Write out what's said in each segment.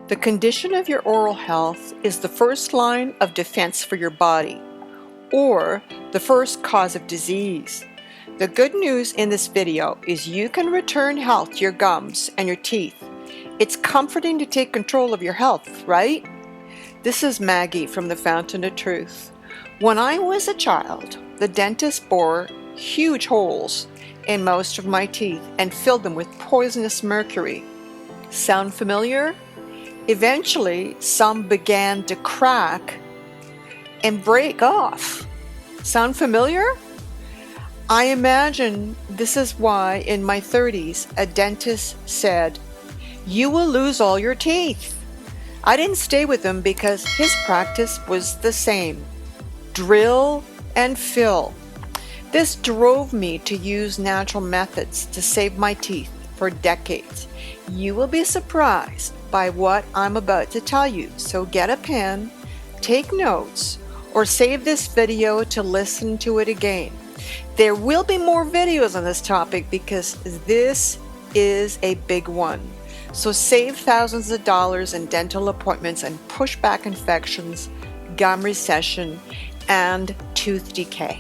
The condition of your oral health is the first line of defense for your body, or the first cause of disease. The good news in this video is you can return health to your gums and your teeth. It's comforting to take control of your health, right? This is Maggie from the Fountain of Truth. When I was a child, the dentist bored huge holes in most of my teeth and filled them with poisonous mercury. Sound familiar? Eventually, some began to crack and break off. Sound familiar? I imagine this is why in my 30s a dentist said, "You will lose all your teeth." I didn't stay with him because his practice was the same: drill and fill. This drove me to use natural methods to save my teeth for decades. You will be surprised by what I'm about to tell you, so get a pen, take notes, or save this video to listen to it again. There will be more videos on this topic because this is a big one. So save thousands of dollars in dental appointments and push back infections, gum recession, and tooth decay.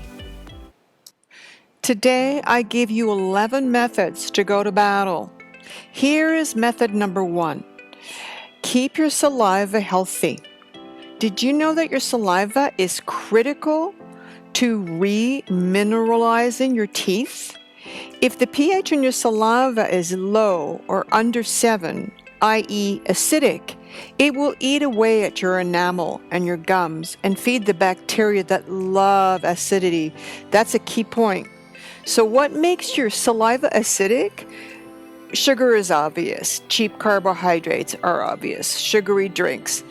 Today I give you 11 methods to go to battle. Here is method number 1. Keep your saliva healthy. Did you know that your saliva is critical to remineralizing your teeth? If the pH in your saliva is low or under 7, i.e. acidic, it will eat away at your enamel and your gums and feed the bacteria that love acidity. That's a key point. So what makes your saliva acidic? Sugar is obvious. Cheap carbohydrates are obvious. Sugary drinks.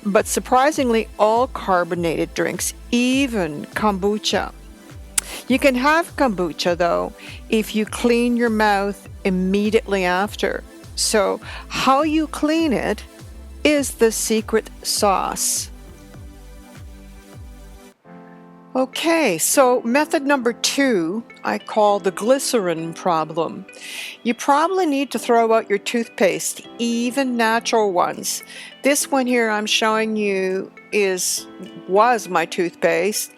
But surprisingly, all carbonated drinks, even kombucha. You can have kombucha though if you clean your mouth immediately after. So how you clean it is the secret sauce. Okay, so method number 2 I call the glycerin problem. You probably need to throw out your toothpaste, even natural ones. This one here I'm showing you was my toothpaste,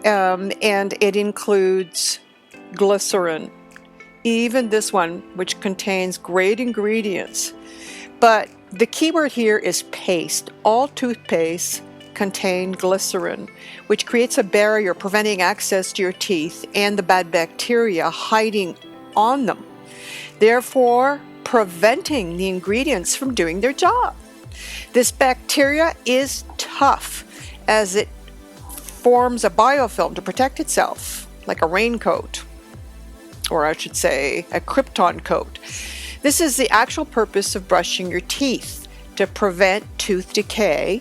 and it includes glycerin. Even this one, which contains great ingredients. But the key word here is paste. All toothpaste contain glycerin, which creates a barrier preventing access to your teeth and the bad bacteria hiding on them, therefore preventing the ingredients from doing their job. This bacteria is tough as it forms a biofilm to protect itself, like a raincoat, or I should say a Krypton coat. This is the actual purpose of brushing your teeth, to prevent tooth decay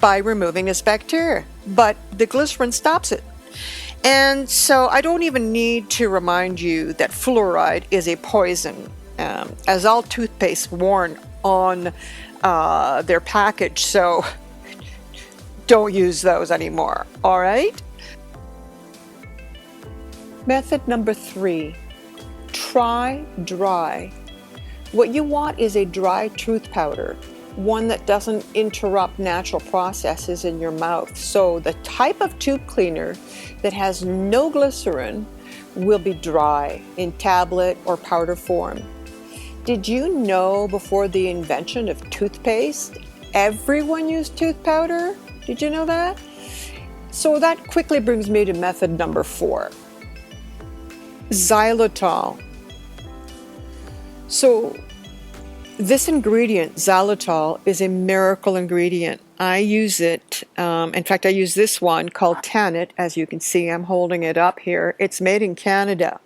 by removing this bacteria, but the glycerin stops it. And so I don't even need to remind you that fluoride is a poison, as all toothpaste warn on their package, so don't use those anymore, all right? Method number 3, try dry. What you want is a dry tooth powder, one that doesn't interrupt natural processes in your mouth. So the type of tooth cleaner that has no glycerin will be dry in tablet or powder form. Did you know before the invention of toothpaste, everyone used tooth powder? Did you know that? So that quickly brings me to method number 4. Xylitol. So this ingredient, xylitol, is a miracle ingredient. I use it, in fact I use this one called Tanit. As you can see, I'm holding it up here. It's made in Canada.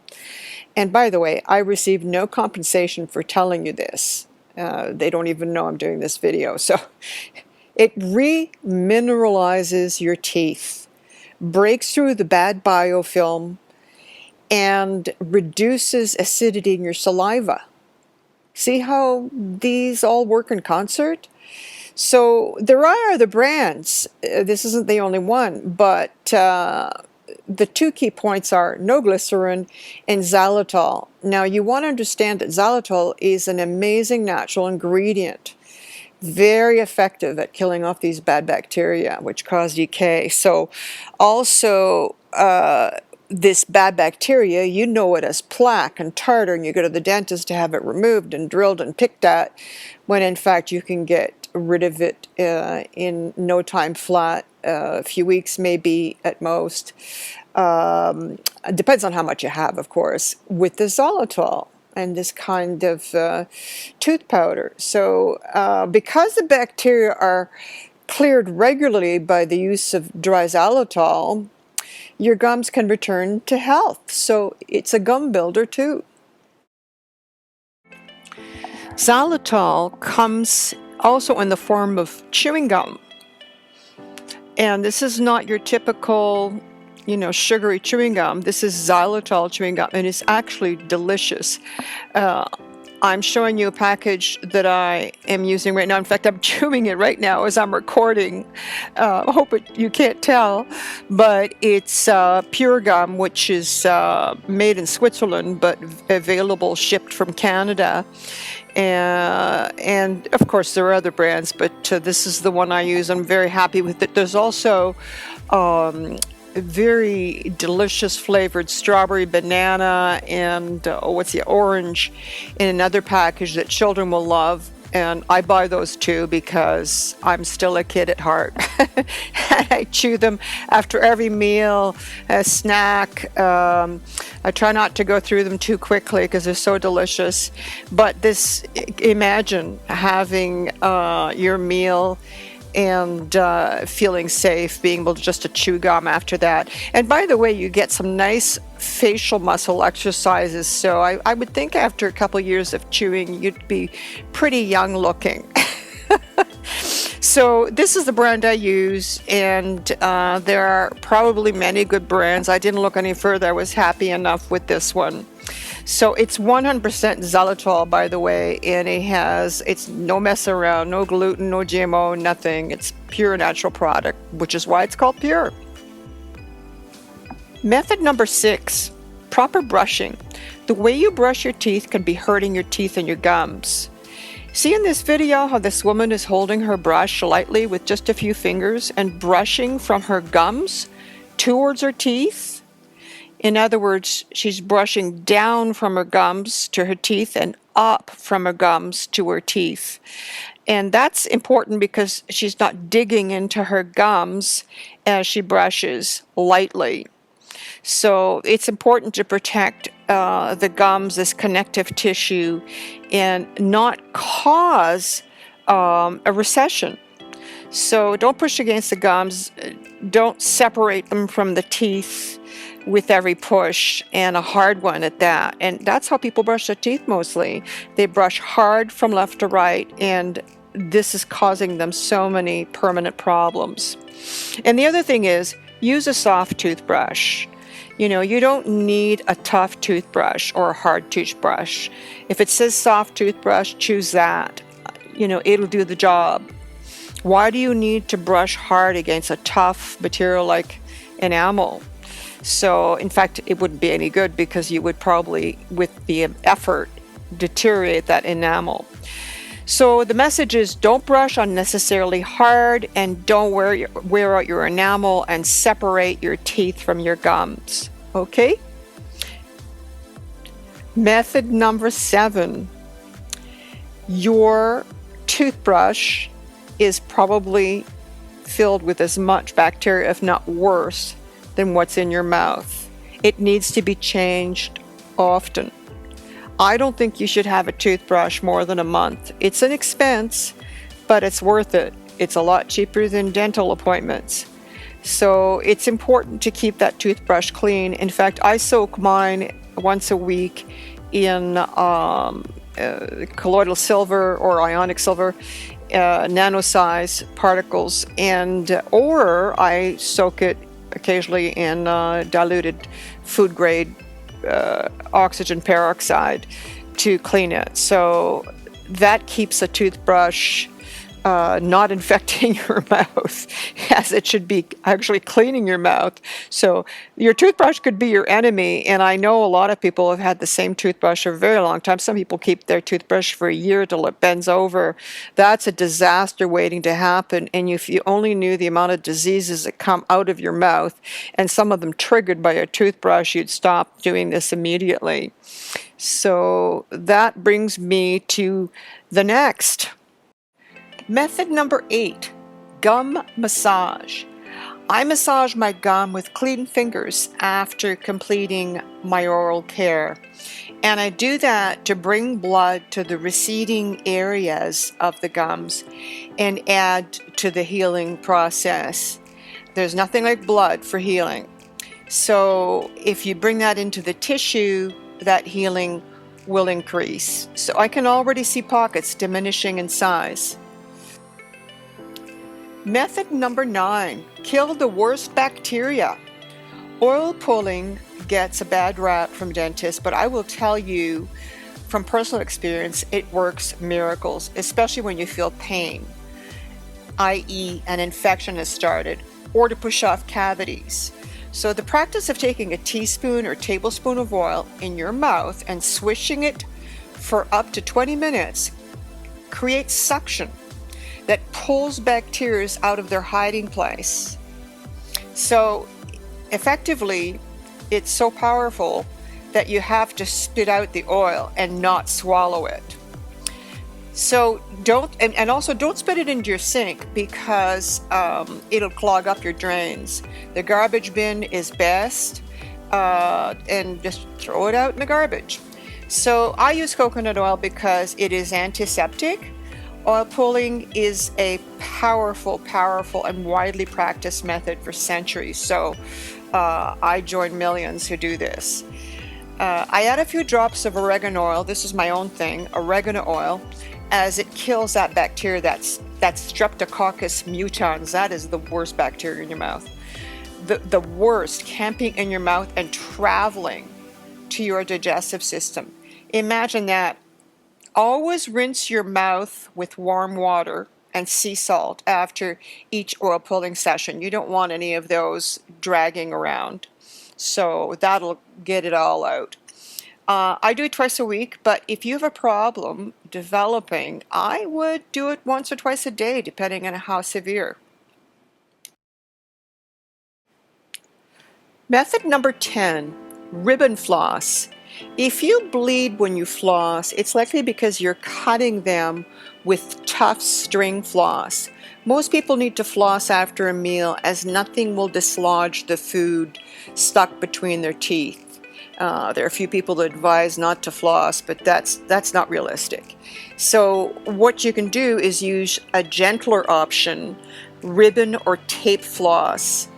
And by the way, I received no compensation for telling you this. They don't even know I'm doing this video. So it remineralizes your teeth, breaks through the bad biofilm, and reduces acidity in your saliva. See how these all work in concert? So there are other brands. This isn't the only one, but the two key points are no glycerin and xylitol. Now you want to understand that xylitol is an amazing natural ingredient very effective at killing off these bad bacteria which cause decay. So also this bad bacteria, you know it as plaque and tartar, and you go to the dentist to have it removed and drilled and picked at, when in fact you can get rid of it in no time flat, a few weeks maybe at most. It depends on how much you have, of course, with the xylitol and this kind of tooth powder. So because the bacteria are cleared regularly by the use of dry xylitol, your gums can return to health. So it's a gum builder too. Xylitol comes also in the form of chewing gum. And this is not your typical, sugary chewing gum. This is xylitol chewing gum, and it's actually delicious. I'm showing you a package that I am using right now. In fact, I'm chewing it right now as I'm recording. I hope you can't tell, but it's pure gum, which is made in Switzerland, but available shipped from Canada. And of course, there are other brands, but this is the one I use. I'm very happy with it. There's also very delicious flavored strawberry, banana, and orange in another package that children will love. And I buy those too because I'm still a kid at heart. And I chew them after every meal, a snack. I try not to go through them too quickly because they're so delicious. But imagine having your meal and feeling safe, being able just to chew gum after that. And by the way, you get some nice facial muscle exercises. So I would think after a couple years of chewing, you'd be pretty young looking. So this is the brand I use, and there are probably many good brands. I didn't look any further. I was happy enough with this one. So it's 100% xylitol, by the way, and it's no mess around, no gluten, no GMO, nothing. It's pure natural product, which is why it's called pure. Method number 6, proper brushing. The way you brush your teeth can be hurting your teeth and your gums. See in this video how this woman is holding her brush lightly with just a few fingers and brushing from her gums towards her teeth? In other words, she's brushing down from her gums to her teeth and up from her gums to her teeth. And that's important because she's not digging into her gums as she brushes lightly. So it's important to protect the gums, this connective tissue, and not cause a recession. So don't push against the gums. Don't separate them from the teeth with every push, and a hard one at that. And that's how people brush their teeth mostly. They brush hard from left to right, and this is causing them so many permanent problems. And the other thing is, use a soft toothbrush. You don't need a tough toothbrush or a hard toothbrush. If it says soft toothbrush, choose that. It'll do the job. Why do you need to brush hard against a tough material like enamel? So, in fact, it wouldn't be any good because you would probably, with the effort, deteriorate that enamel. So the message is, don't brush unnecessarily hard, and don't wear out your enamel and separate your teeth from your gums. Okay? Method number 7. Your toothbrush is probably filled with as much bacteria, if not worse, than what's in your mouth. It needs to be changed often. I don't think you should have a toothbrush more than a month. It's an expense, but it's worth it. It's a lot cheaper than dental appointments. So it's important to keep that toothbrush clean. In fact, I soak mine once a week in colloidal silver or ionic silver, nano-size particles, or I soak it occasionally in diluted food grade oxygen peroxide to clean it. So that keeps a toothbrush not infecting your mouth, as it should be actually cleaning your mouth. So your toothbrush could be your enemy, and I know a lot of people have had the same toothbrush for a very long time. Some people keep their toothbrush for a year till it bends over. That's a disaster waiting to happen, and if you only knew the amount of diseases that come out of your mouth, and some of them triggered by a toothbrush, you'd stop doing this immediately. So that brings me to the next. Method number 8, gum massage. I massage my gum with clean fingers after completing my oral care. And I do that to bring blood to the receding areas of the gums and add to the healing process. There's nothing like blood for healing. So if you bring that into the tissue, that healing will increase. So I can already see pockets diminishing in size. Method number 9, kill the worst bacteria. Oil pulling gets a bad rap from dentists, but I will tell you from personal experience, it works miracles, especially when you feel pain, i.e. an infection has started, or to push off cavities. So the practice of taking a teaspoon or tablespoon of oil in your mouth and swishing it for up to 20 minutes creates suction that pulls bacteria out of their hiding place. So effectively, it's so powerful that you have to spit out the oil and not swallow it. So also don't spit it into your sink, because it'll clog up your drains. The garbage bin is best, and just throw it out in the garbage. So I use coconut oil because it is antiseptic. Oil pulling is a powerful and widely practiced method for centuries. So I join millions who do this. I add a few drops of oregano oil. This is my own thing, oregano oil, as it kills that bacteria, that's Streptococcus mutans. That is the worst bacteria in your mouth. The worst, camping in your mouth and traveling to your digestive system. Imagine that. Always rinse your mouth with warm water and sea salt after each oil pulling session. You don't want any of those dragging around. So that'll get it all out. I do it twice a week, but if you have a problem developing, I would do it once or twice a day, depending on how severe. Method number 10, ribbon floss. If you bleed when you floss, it's likely because you're cutting them with tough string floss. Most people need to floss after a meal, as nothing will dislodge the food stuck between their teeth. There are a few people that advise not to floss, but that's not realistic. So what you can do is use a gentler option, ribbon or tape floss.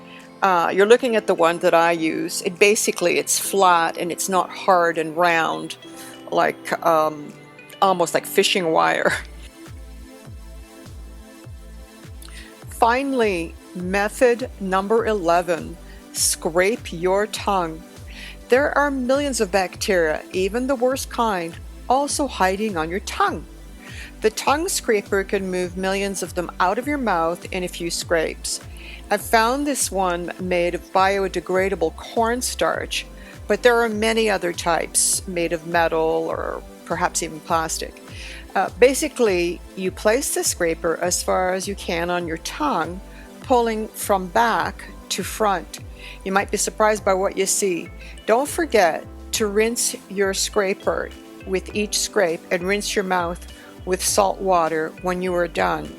You're looking at the one that I use. It's flat and it's not hard and round, like almost like fishing wire. Finally, method number 11, scrape your tongue. There are millions of bacteria, even the worst kind, also hiding on your tongue. The tongue scraper can move millions of them out of your mouth in a few scrapes. I found this one made of biodegradable cornstarch, but there are many other types made of metal or perhaps even plastic. Basically, you place the scraper as far as you can on your tongue, pulling from back to front. You might be surprised by what you see. Don't forget to rinse your scraper with each scrape and rinse your mouth with salt water when you are done.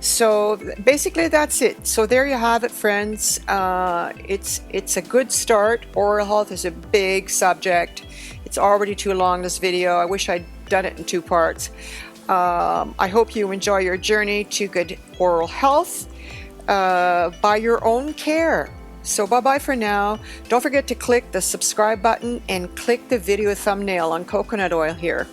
So basically that's it. So there you have it, friends. It's a good start. Oral health is a big subject. It's already too long, this video. I wish I'd done it in 2 parts. I hope you enjoy your journey to good oral health by your own care. So bye-bye for now. Don't forget to click the subscribe button and click the video thumbnail on coconut oil here.